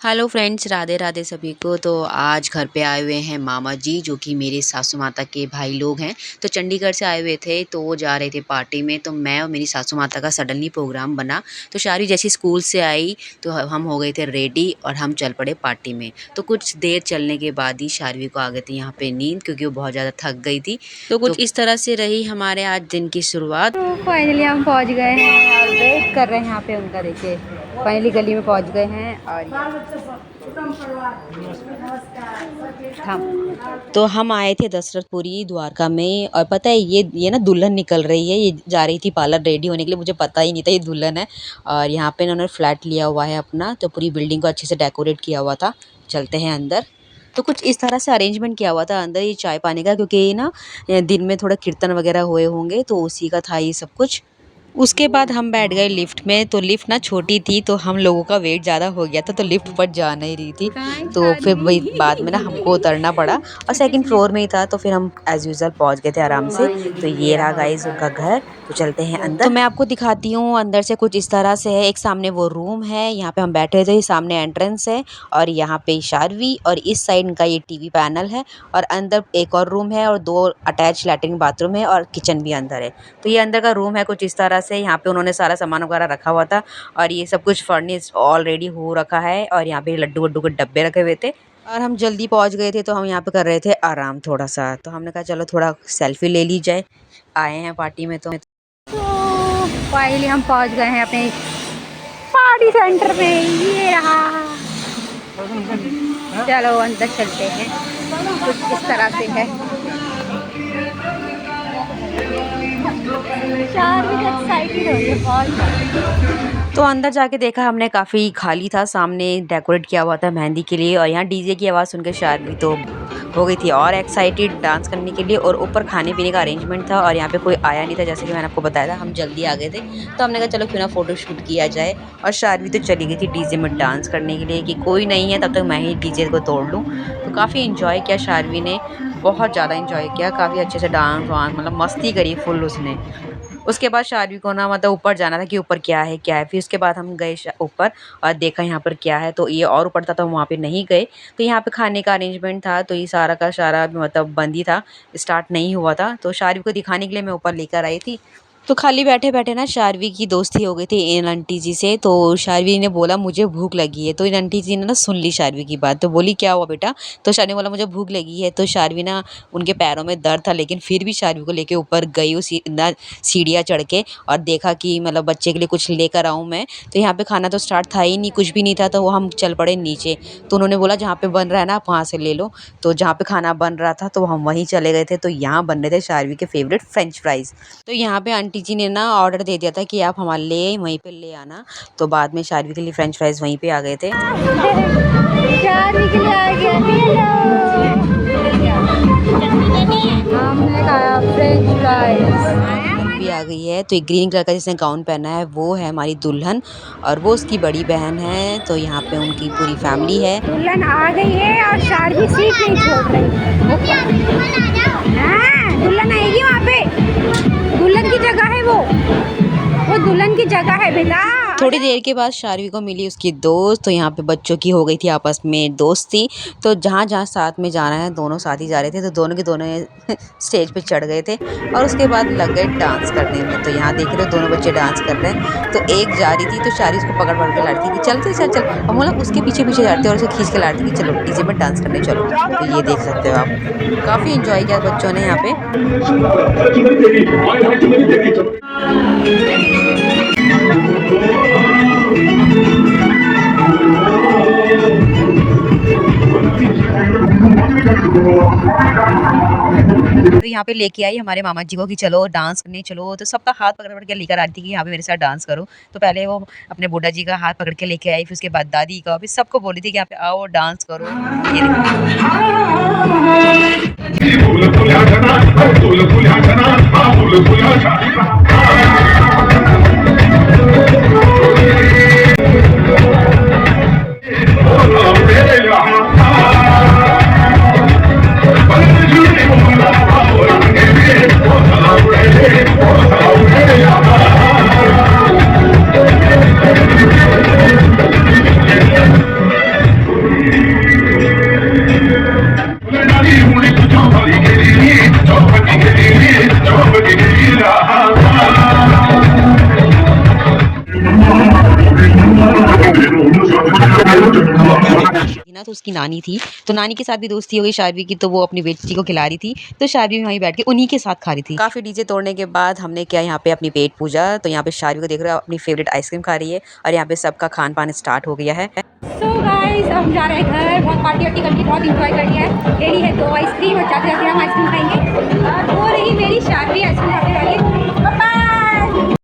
Hello friends, Radhe Radhe सभी को। तो आज घर पे आए हुए हैं मामा जी, जो कि मेरे सासू माता के भाई लोग हैं। तो चंडीगढ़ से आए हुए थे, तो वो जा रहे थे पार्टी में। तो मैं और मेरी सासू माता का सडनली प्रोग्राम बना। तो शारी जैसी स्कूल से आई तो हम हो गए थे रेडी और हम चल पड़े पार्टी में। तो कुछ देर चलने के बाद ही शारवी को आ गई थी यहाँ पे नींद, क्योंकि वो बहुत ज़्यादा थक गई थी। तो कुछ इस तरह से रही हमारे आज दिन की शुरुआत। तो फाइनली हम पहुंच गए हैं और वेट कर रहे हैं यहाँ पे उनका। देखिए फाइनली गली में पहुंच गए हैं और तो हम आए थे दशरथपुरी द्वारका में। और पता है ये ना दुल्हन निकल रही है, ये जा रही थी पार्लर रेडी होने के लिए। मुझे पता ही नहीं था ये दुल्हन है। और यहाँ पे इन्होंने फ्लैट लिया हुआ है अपना, तो पूरी बिल्डिंग को अच्छे से डेकोरेट किया हुआ था। चलते हैं अंदर। तो कुछ इस तरह से अरेंजमेंट किया हुआ था अंदर ये चाय पानी का, क्योंकि ये ना दिन में थोड़ा कीर्तन वगैरह हुए होंगे, तो उसी का था ये सब कुछ। उसके बाद हम बैठ गए लिफ्ट में। तो लिफ्ट ना छोटी थी, तो हम लोगों का वेट ज़्यादा हो गया था, तो लिफ्ट ऊपर जा नहीं रही थी। तो फिर वही बाद में ना हमको उतरना पड़ा, और सेकंड फ्लोर में ही था। तो फिर हम एज यूजुअल पहुंच गए थे आराम से। तो ये रहा गाइस उनका घर। तो चलते हैं अंदर। तो मैं आपको दिखाती हूँ अंदर से कुछ इस तरह से है। एक सामने वो रूम है, यहाँ पे हम बैठे थे, सामने एंट्रेंस है, और यहाँ पे शारवी, और इस साइड इनका ये टीवी पैनल है। और अंदर एक और रूम है, और 2 अटैच लैट्रिन बाथरूम है, और किचन भी अंदर है। तो ये अंदर का रूम है कुछ इस तरह से। यहाँ पे उन्होंने सारा सामान वगैरह रखा हुआ था, और ये सब कुछ फर्निश ऑलरेडी हो रखा है। और यहाँ पे लड्डू वड्डू के डब्बे रखे हुए थे, और हम जल्दी पहुँच गए थे, तो हम यहाँ पे कर रहे थे आराम थोड़ा सा। तो हमने कहा चलो थोड़ा सेल्फी ले ली जाए, आए हैं पार्टी में। तो फाइनली हम पहुंच गए हैं अपने पार्टी सेंटर में। ये रहा, चलो अंदर चलते हैं। कुछ इस तरह से है। एक्साइटेड हो रही है। तो अंदर जाके देखा हमने, काफ़ी खाली था। सामने डेकोरेट किया हुआ था मेहंदी के लिए, और यहाँ डीजे की आवाज़ सुनकर शारवी तो हो गई थी और एक्साइटेड डांस करने के लिए। और ऊपर खाने पीने का अरेंजमेंट था, और यहाँ पे कोई आया नहीं था, जैसे कि मैंने आपको बताया था। हम जल्दी आ गए थे, तो हमने कहा चलो क्यों ना फ़ोटो शूट किया जाए। और शारवी तो चली गई थी डीजे में डांस करने के लिए, कि कोई नहीं है तब तक मैं ही डीजे को तोड़ लूँ। तो काफ़ी इन्जॉय किया शारवी ने, बहुत ज़्यादा इन्जॉय किया। काफ़ी अच्छे से डांस वांस, मतलब मस्ती करी फुल उसने। उसके बाद शारवी को ना मतलब ऊपर जाना था कि ऊपर क्या है क्या है। फिर उसके बाद हम गए ऊपर, और देखा यहाँ पर क्या है। तो ये और ऊपर था, तो हम वहाँ पे नहीं गए। तो यहाँ पे खाने का अरेंजमेंट था, तो ये सारा का सारा मतलब बंद ही था, स्टार्ट नहीं हुआ था। तो शारवी को दिखाने के लिए मैं ऊपर लेकर आई थी। तो खाली बैठे बैठे ना शारवी की दोस्ती हो गई थी इन आंटी जी से। तो शारवी ने बोला मुझे भूख लगी है। तो इन आंटी जी ने ना सुन ली शारवी की बात, तो बोली क्या हुआ बेटा। तो शारवी बोला मुझे भूख लगी है। तो शारवी ना, उनके पैरों में दर्द था, लेकिन फिर भी शारवी को लेके ऊपर गई उस सीढ़ियाँ चढ़ के, और देखा कि मतलब बच्चे के लिए कुछ लेकर आऊँ मैं। तो यहाँ पे खाना तो स्टार्ट था ही नहीं, कुछ भी नहीं था। तो वो हम चल पड़े नीचे। तो उन्होंने बोला जहाँ पे बन रहा है ना आप वहाँ से ले लो। तो जहाँ पे खाना बन रहा था, तो हम वहीं चले गए थे। तो यहाँ बन रहे थे शारवी के फेवरेट फ्रेंच फ्राइज़। तो यहाँ पे आंटी जी ने ना ऑर्डर दे दिया था कि आप हमारे लिए वहीं पे ले आना। तो बाद में शारवी के लिए फ्रेंच फ्राइज़ वहीं पे आ गए थे। शारवी के लिए आ गया। हमने खाया फ्रेंच फ्राइज। भी आ गई है। तो एक ग्रीन कलर का जिसने गाउन पहना है वो है हमारी दुल्हन, और वो उसकी बड़ी बहन है। तो यहाँ पे उनकी पूरी फैमिली है। दुल्हन आ गई है और शारवी सीट नहीं छोड़ रही। दुल्हन आएगी वहाँ पे, दुल्हन की जगह है वो दुल्हन की जगह है बेटा। थोड़ी देर के बाद शारवी को मिली उसकी दोस्त। तो यहाँ पे बच्चों की हो गई थी आपस में दोस्ती। तो जहाँ जहाँ साथ में जाना है दोनों साथ ही जा रहे थे। तो दोनों के दोनों स्टेज पे चढ़ गए थे, और उसके बाद लग गए डांस करने में। तो यहाँ देख रहे हो दोनों बच्चे डांस कर रहे हैं। तो एक जा रही थी, तो शारवी उसको पकड़ पकड़ के लाती कि चल चल चल चल, और मतलब उसके पीछे पीछे जाते और उसे खींच के लाती कि चलो डीजे में डांस करने चलो। तो ये देख सकते हो आप, काफ़ी इंजॉय किया बच्चों ने यहाँ पे। तो यहाँ पे लेके आई हमारे मामा जी को कि चलो डांस करने चलो। तो सबका हाथ पकड़ पकड़ के लेकर आ रही थी कि यहाँ पे मेरे साथ डांस करो। तो पहले वो अपने बुड्ढा जी का हाथ पकड़ के लेके आई, फिर उसके बाद दादी का, फिर सबको बोली थी कि यहाँ पे आओ डांस करो। ना तो उसकी नानी थी, तो नानी के साथ भी दोस्ती हो गई शार्वी की, तो वो अपनी बेटी को खिला रही थी, तो शार्वी भी वहीं बैठ के उन्हीं के साथ खा रही थी। काफ़ी डीजे तोड़ने के बाद हमने किया यहाँ पे अपनी पेट पूजा, तो यहाँ पे शार्वी को देख रहे हो अपनी फेवरेट आइसक्रीम खा रही है और यहाँ पे सबका खान-पान स्टार्ट हो गया है। सो गाइस अब हम जा रहे हैं घर, बहुत पार्टी वार्टी करके बहुत इंजॉय कर लिया है। ले ली है 2 आइसक्रीम और जाते जाते हम आइसक्रीम खाएंगे और वो रही मेरी शार्वी आइसक्रीम खाते वाली। Bye bye.